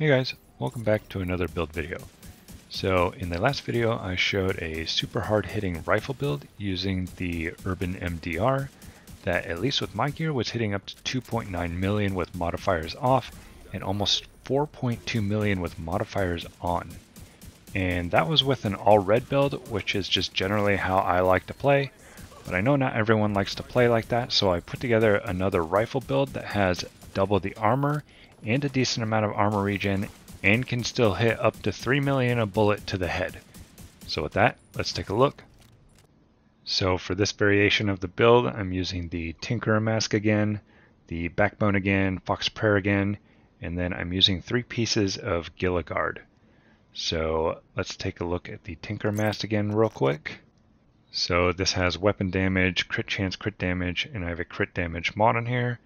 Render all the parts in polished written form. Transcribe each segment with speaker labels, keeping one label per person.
Speaker 1: Hey guys, welcome back to another build video. So in the last video I showed a super hard hitting rifle build using the Urban MDR that, at least with my gear, was hitting up to 2.9 million with modifiers off and almost 4.2 million with modifiers on. And that was with an all red build, which is just generally how I like to play. But I know not everyone likes to play like that, so I put together another rifle build that has double the armor and a decent amount of armor regen and can still hit up to 3 million a bullet to the head. So with that, let's take a look. So for this variation of the build, I'm using the Tinkerer mask again, the backbone again, fox prayer again, and then I'm using 3 pieces of Gilligard. So let's take a look at the Tinkerer mask again real quick. So this has weapon damage, crit chance, crit damage, and I have a crit damage mod on here.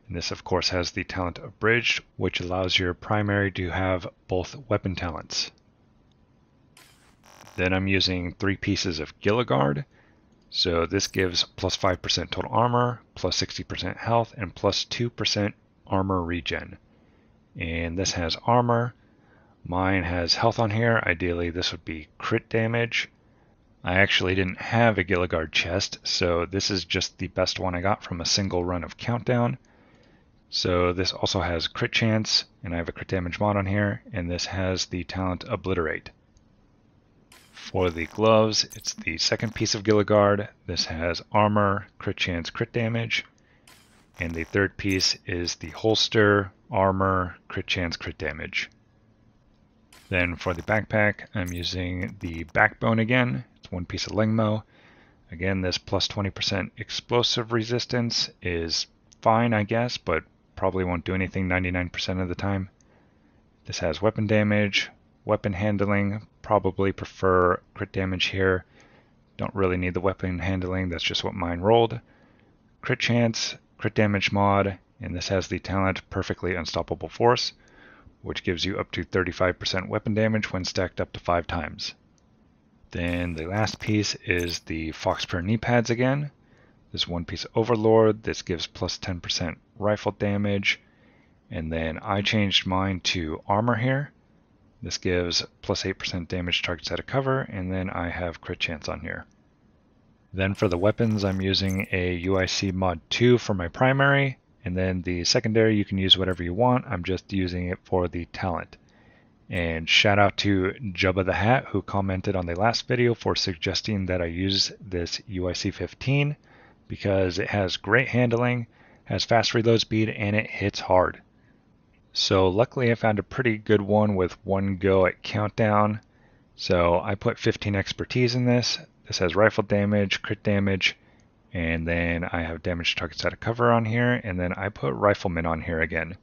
Speaker 1: And this of course has the talent Abridged, which allows your primary to have both weapon talents. Then I'm using 3 pieces of Gilligard. So this gives plus 5% total armor, plus 60% health, and plus 2% armor regen. And this has armor. Mine has health on here. Ideally this would be crit damage. I actually didn't have a Gilligard chest, so this is just the best one I got from a single run of Countdown. So this also has crit chance, and I have a crit damage mod on here, and this has the talent Obliterate. For the gloves, it's the second piece of Gilligard. This has armor, crit chance, crit damage. And the third piece is the holster, armor, crit chance, crit damage. Then for the backpack, I'm using the backbone again. It's 1 piece of Lingmo. Again, this plus 20% explosive resistance is fine, I guess, but probably won't do anything 99% of the time. This has weapon damage, weapon handling, probably prefer crit damage here. Don't really need the weapon handling, that's just what mine rolled. Crit chance, crit damage mod, and this has the talent Perfectly Unstoppable Force, which gives you up to 35% weapon damage when stacked up to 5 times. Then the last piece is the Fox Prayer knee pads again. This 1 piece Overlord, this gives plus 10% rifle damage. And then I changed mine to armor here. This gives plus 8% damage to targets out of cover, and then I have crit chance on here. Then for the weapons, I'm using a UIC MOD2 for my primary, and then the secondary you can use whatever you want. I'm just using it for the talent. And shout out to Jubba the Hat, who commented on the last video for suggesting that I use this UIC15 because it has great handling, has fast reload speed, and it hits hard. So luckily I found a pretty good one with 1 go at Countdown. So I put 15 expertise in this. This has rifle damage, crit damage, and then I have damage targets out of cover on here, and then I put rifleman on here again.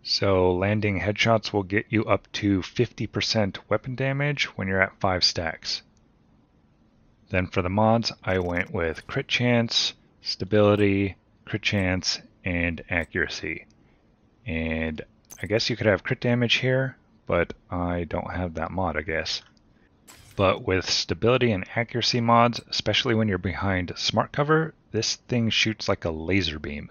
Speaker 1: So landing headshots will get you up to 50% weapon damage when you're at 5 stacks. Then for the mods, I went with crit chance, stability, crit chance, and accuracy. And I guess you could have crit damage here, but I don't have that mod, I guess. But with stability and accuracy mods, especially when you're behind smart cover, this thing shoots like a laser beam.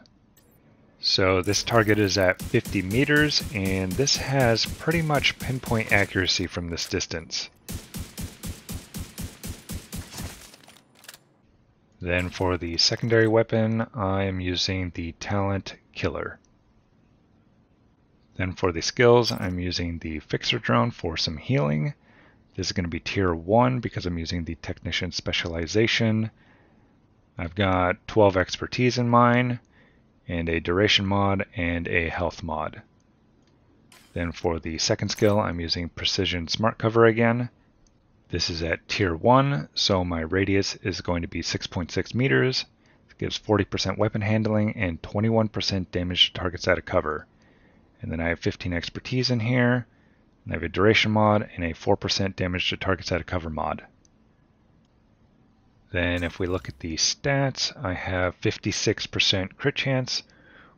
Speaker 1: So this target is at 50 meters, and this has pretty much pinpoint accuracy from this distance. Then for the secondary weapon, I am using the talent Killer. Then for the skills, I'm using the Fixer Drone for some healing. This is going to be tier 1 because I'm using the Technician Specialization. I've got 12 expertise in mine, and a duration mod and a health mod. Then for the second skill, I'm using Precision Smart Cover again. This is at tier 1, so my radius is going to be 6.6 meters. It gives 40% weapon handling and 21% damage to targets out of cover. And then I have 15 expertise in here, and I have a duration mod and a 4% damage to targets out of cover mod. Then if we look at the stats, I have 56% crit chance,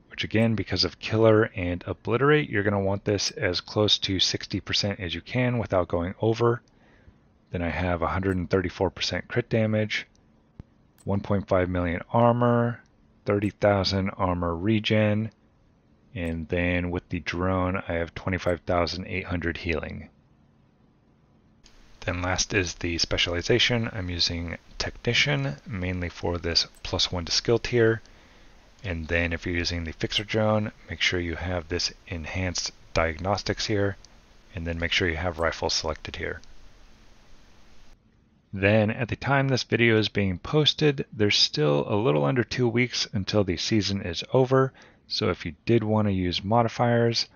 Speaker 1: which again, because of Killer and Obliterate, you're going to want this as close to 60% as you can without going over. Then I have 134% crit damage, 1.5 million armor, 30,000 armor regen, And then with the drone, I have 25,800 healing. Then last is the specialization. I'm using technician mainly for this +1 to skill tier. And then if you're using the fixer drone, make sure you have this enhanced diagnostics here, and then make sure you have rifle selected here. Then at the time this video is being posted, there's still a little under 2 weeks until the season is over. So if you did want to use modifiers,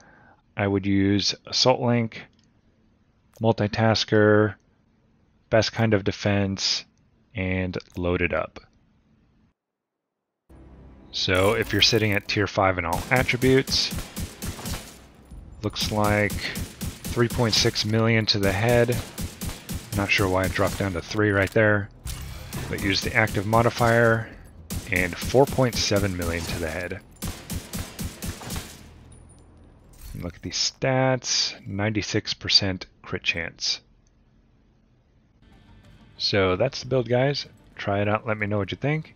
Speaker 1: I would use Assault Link, Multitasker, Best Kind of Defense, and Load It Up. So if you're sitting at tier 5 in all attributes, looks like 3.6 million to the head. Not sure why it dropped down to 3 right there, but use the active modifier and 4.7 million to the head. Look at the stats, 96% crit chance. So that's the build, guys. Try it out, let me know what you think.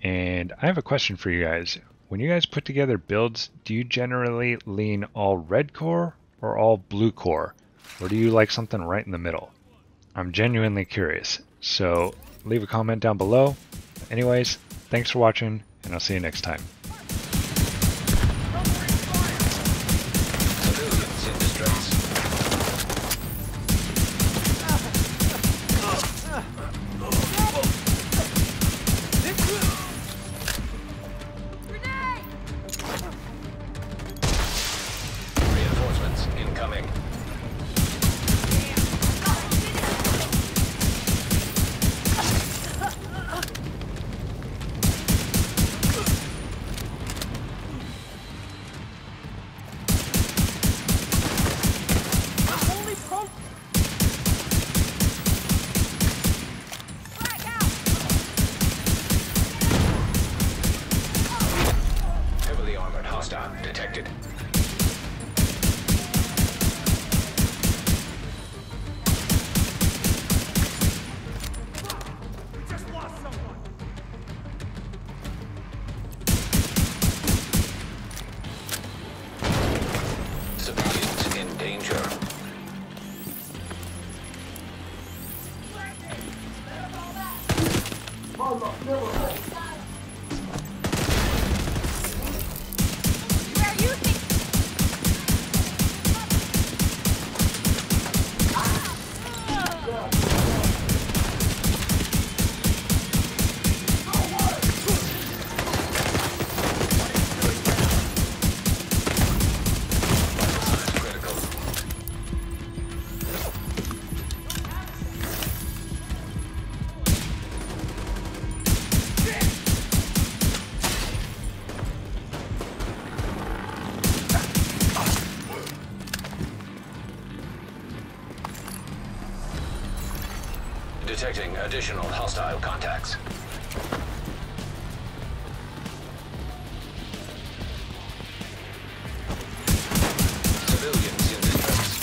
Speaker 1: And I have a question for you guys. When you guys put together builds, do you generally lean all red core or all blue core? Or do you like something right in the middle? I'm genuinely curious. So leave a comment down below. Anyways, thanks for watching, and I'll see you next time.
Speaker 2: Detected. We just lost someone. Civilians in danger. Detecting additional hostile contacts. Civilians in distress.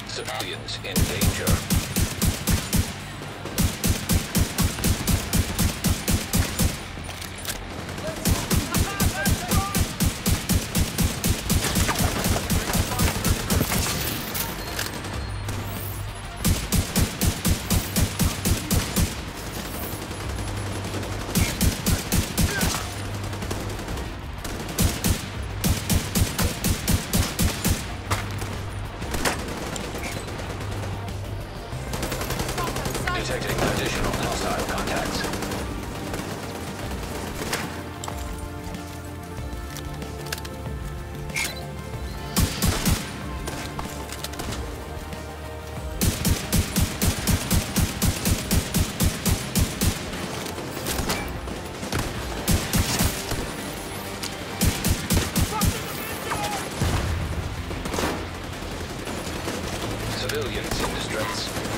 Speaker 2: Civilians in danger. Detecting additional hostile contacts. Civilians in distress.